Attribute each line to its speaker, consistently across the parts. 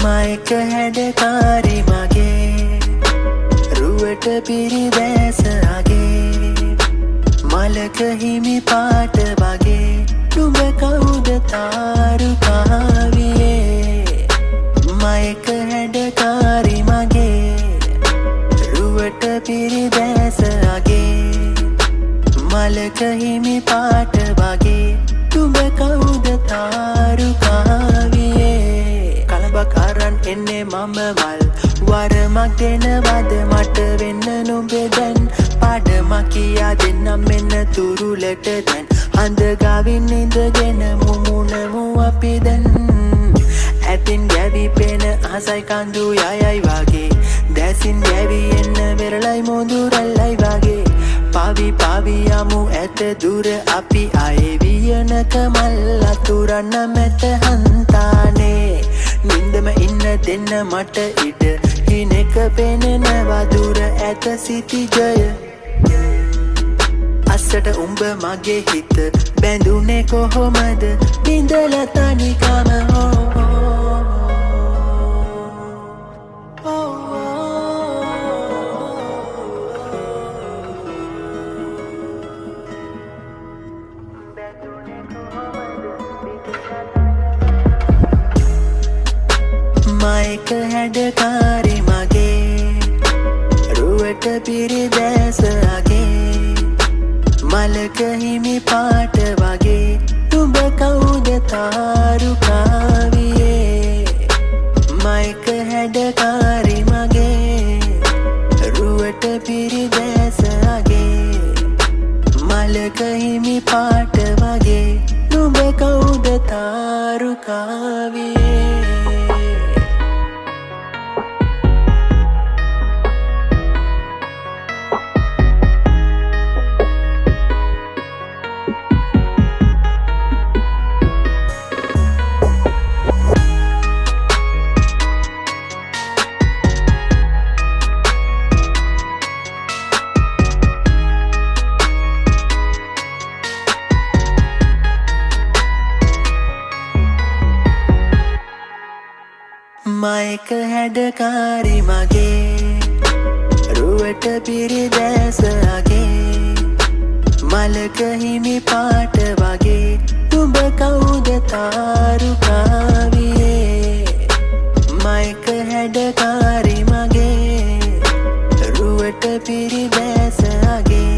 Speaker 1: මයක හැඩකාරි මගේ රුවට පිරිවැසගේ මලක හිමි පාට වගේ නුඹ කවුද තාරුකාවියේ මයක හැඩකාරි මගේ රුවට පිරිවැසගේ මලක හිමි පාට වගේ නුඹ කවුද තාරුකාවියේ කලබක් අරන් එන්නේ මම වල් වරමක් දෙනවද මට වෙන්න නුඹේ දැන් පාඩමක් කියා දෙන්නම් මෙන්න තුරුලට දැන් හඳ ගවින් ඉඳගෙන මුමුණමු අපි දැන් ඇතින් ගැවි පෙන ආසයි කඳු යයයි වගේ දැසින් ගැවි එන්න වෙරළයි මොඳුරල්ලයි වගේ පාවි පාවි යමු ඇත දුර අපි ආයේ වියනක මල් අතුරන්න මැත හන්තානේ නින්දම ඉන්න දෙන්න මට ඉඩ හිනෙක පෙනෙනවා දුර ඇත සිටිජය අස්සට උඹ මගේ හිත බැඳුනේ කොහොමද බිඳලා තනිකම මයක හැඩකාරි මගේ රුවට පිරිවැසගේ මලක හිමි පාට වගේ නුඹ කවුද තාරුකාවියේ මයක හැඩකාරි මගේ රුවට පිරිවැසගේ මලක හිමි පාට වගේ නුඹ කවුද තාරුකාවියේ මයක හැඩකාරි මගේ රුවට පිරිවැසගේ මලක හිමි පාට වගේ නුඹ කවුද තාරුකාවියේ මයක හැඩකාරි මගේ රුවට පිරිවැසගේ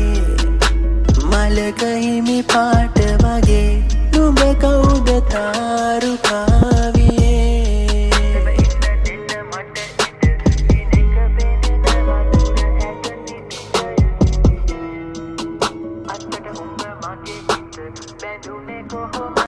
Speaker 1: මලක හිමි පාට වගේ